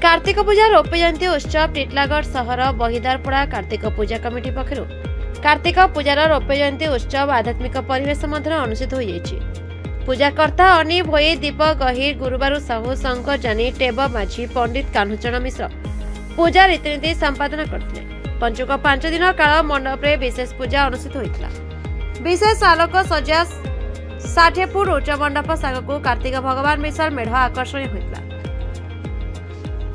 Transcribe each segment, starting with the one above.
कार्तिक पूजा रौप्य जयंती उत्सव टिटलागढ़ सहर बहिदारपड़ा कार्तिक पूजा कमिटी पक्षर कार्तिक पूजार रौप्य जयंती उत्सव आध्यात्मिक परिवेश मध्य अनुष्ठित हो जाइछि। पूजाकर्ता अनी भोई दीप गहिर गुरुबारू साहू शंकर जानी टेब माझी पंडित कान्हचरण मिश्र पूजा रीतिनीति संपादन करथिले। पंचुक 5 दिन काल मंडप रे विशेष पूजा अनुष्ठित होइतला। विशेष आलोक सजा 60 फुट उच्च मंडप सागकू कार्तिक भगवान विशाल मेढ़ आकर्षण होइतला।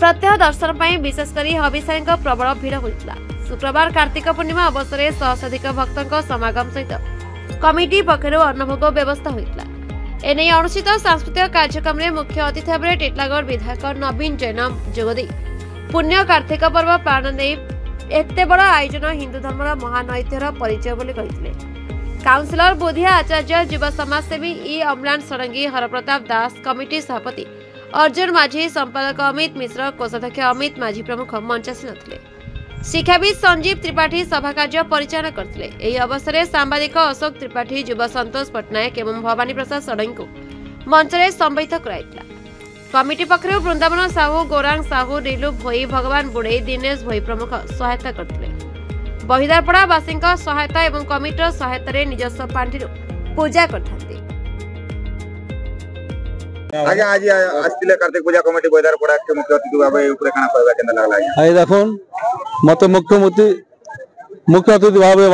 प्रत्यह दर्शन पर विशेषकर हबिषाई प्रबल भिड़ होता। शुक्रवार कार्तिक पूर्णिमा अवसर में शताधिक भक्तों समागम सहित कमिटी पक्षर अन्नभोग व्यवस्था होता। एने अनुष्ठित सांस्कृतिक कार्यक्रम में मुख्य अतिथि भाव टिटलागढ़ विधायक नवीन जैन जोगदे पुण्य कार्तिक पर्व पालन दे एते बड़ आयोजन हिंदू धर्म महान ऐतिह्यर परिचय बोली कहिथिले। काउंसिलर बुधिया आचार्य युवा समाजसेवी ई अम्लान षडंगी हरप्रताप दास कमिटी सभापति अर्जुन माझी संपादक अमित मिश्र कोषाध्यक्ष अमित माझी प्रमुख मंचासी नथिले। शिक्षाविद संजीव त्रिपाठी सभा कार्य परिचालन करथिले। एही अवसर में सांबादिक अशोक त्रिपाठी युवा संतोष पट्टनायक एवं भवानी प्रसाद षडंगी को मंच में संबोधित कराइतला। कमिटी पक्षर वृंदावन साहू गौरांग साहू रिलु भोई भगवान बुड़े दिनेश भोई प्रमुख सहायता करथिले। बहिदारपड़ा वासी सहायता एवं कमिटर सहायता निजस्व पांठि पूजा करथांती। आगे आज आस्तिले कार्तिक पूजा कमिटी बहिदारपड़ा के मुख्य अतिथि भाबे ऊपर काना कहबा केना लागला। आइ देखुन मते मुख्य अतिथि भाबे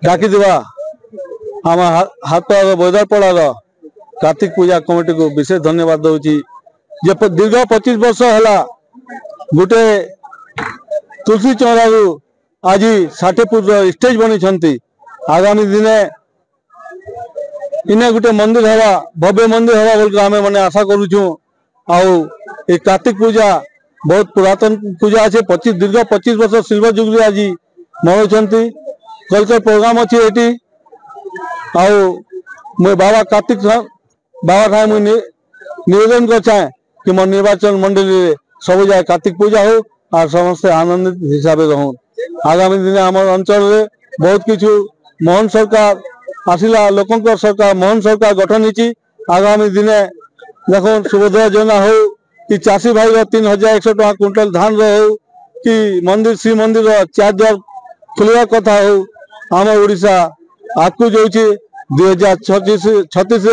डाकी दिबा हम हाथ बहिदारपड़ा कार्तिक पूजा कमिटी को विशेष धन्यवाद दउची। जे दीर्घ 25 वर्ष हला गुटे तुलसी चौरारू आज 60 फुट स्टेज बनी छंती। आगामी दिने इने गुटे मंदिर हवा भव्य मंदिर हवा बोल आमे माने आशा करूछु। आउ ए कार्तिक पूजा बहुत पुरातन पूजा আছে। दीर्घ 25 वर्ष सिल्वर जुबली आज मनाउछंती। कल प्रोग्राम अछि एटी। आउ मैं बाबा कार्तिक बाबा ठाई मुझे निवेदन कर चाहे कि मोर निर्वाचन मंडली सब जाए कार्तिक पूजा हो और समस्त आनंदित हिसाब से रहूँ। आगामी दिन आम अंचल बहुत किछु मोहन सरकार आसिला लोकंकर सरकार मोहन सरकार गठन होती। आगामी दिन देखो सुभद्रा योजना हो कि चाषी भाई 3100 टका क्विंटल धान हो कि मंदिर श्री मंदिर 4 द्वार खुलवा कथा हो। आम ओडिशा आगू जो 2036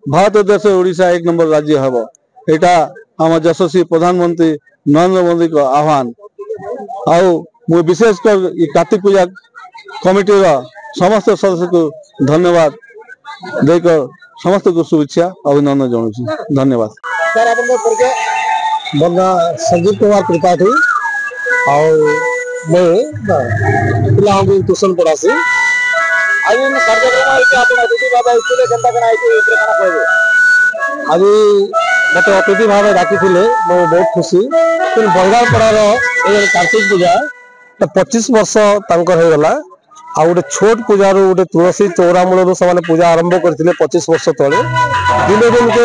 भारत देश ओडिशा 1 नंबर राज्य हम। यहाँ आम यशस्वी प्रधानमंत्री नरेंद्र मोदी को आह्वान। आउ विशेषकर कार्तिक पूजा कमिटी समस्त सदस्य को धन्यवाद देकर समस्त को शुभेच्छा अभिनंदन जनाऊँ। धन्यवाद। सर अपना संजीव कुमार त्रिपाठी और मैं पिला ट्यूशन पढ़ासी। आज आज मत अतिथि भाव डाकी बहुत खुशी। बहिदारपड़ार कार्तिक पूजा 25 वर्ष होगला। आ गोटे छोट पूजा गोटे तुलसी चौरा मूल से पूजा आरंभ करते 25 वर्ष तले दिन दिन के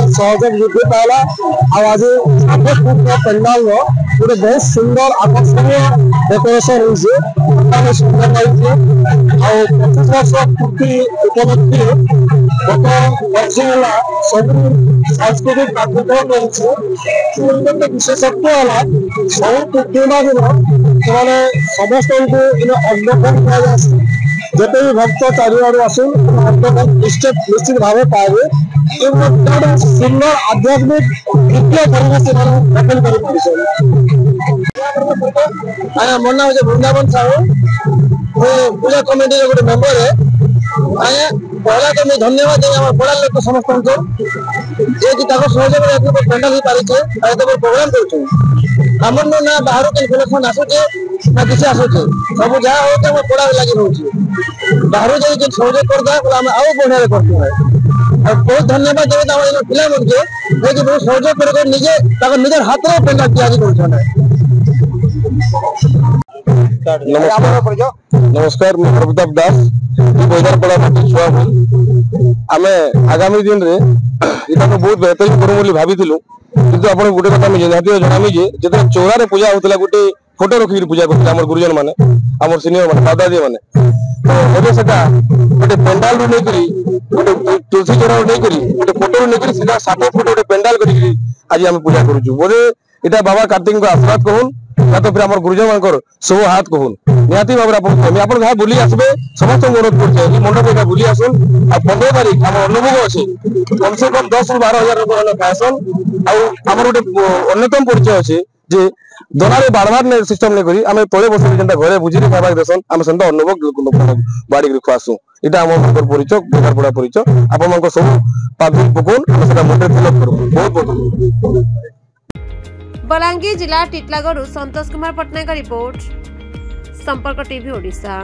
सहयोग वृद्धि पाला। आज पेंडाल गोटे बहुत सुंदर आकर्षणीय डेकोरेशन होती सुंदर लगे। 25 वर्ष पूर्ति उपलब्धि गत वर्ष है सब सांस्कृतिक कार्यक्रम रही। विशेषत्व है सब पूर्णिमा दिन समस्त अन्नदान जिते भी भक्त चारिआड़ आसन अन्नदान निश्चित भाव पाए। सुंदर आध्यात्मिक दिव्य परिवेश दखल कर मोर नाम वृंदावन साहू पूजा कमिटी गोटे मेम्बर है। पहला तो मुझे धन्यवाद दें पड़ा लोक समस्त सहयोग पेंडाल हो पारे प्रोग्राम कर ना बाहर इनफर्मेशन आसूचे ना किसी आसूचे सब जहाँ हो पड़ा लगे रोचे बाहर जाइए सहयोग करदे आम आउ बढ़िया करते। बहुत धन्यवाद देवे पिला बहुत सहयोग कर निजे निजर हाथ में पेंडाल तैयारी कर। नमस्कार मैं प्रताप दास बहिदारपड़ा छुआ आम आगामी दिन में बहुत बेहतर करूँ भाभी किंतु आप गोटे कथा मुझे जनामी जो चौरार पूजा होता गोटे फोटो रखिक पूजा करते गुरुजन मैंने आम सिनियर मैंने दादाजी मैंने तो एबे सेटा गोटे पेंडाल रू नहीं गोटे तुलसी चोरा नहीं गोटे फोटो नहीं सीधा 7 फुट गोटे पेंडाल करी आज आम पूजा करूँ बोले इटा बाबा कार्तिक आशीर्वाद कहून या तो फिर आम गुरुजन मान सब हाथ कहून निहाती भाव आप जहाँ बुली आसबे समस्त अनुरोध कर मंडप एटा बुली आसन आ 15 तारीख आम अनुभव अच्छे कम से कम 10 ରୁ 12,000 लोक खाएसन आम गोटे अन्यतम परिचय अच्छे जे दोनारे बाड़वार सिस्टम नहीं करी आम तले बस घरे बुझी खावा देसन आम से अनुभव बाड़ी खुआसू इटा आम परिचय बेकारपड़ा परिचय आप सब पाबिल पकौन मुंडे फिलअप करूँ बहुत बहुत बलांगीर जिला टिटलागढ़ संतोष कुमार पट्टनायक रिपोर्ट संपर्क टीवी ओडिशा।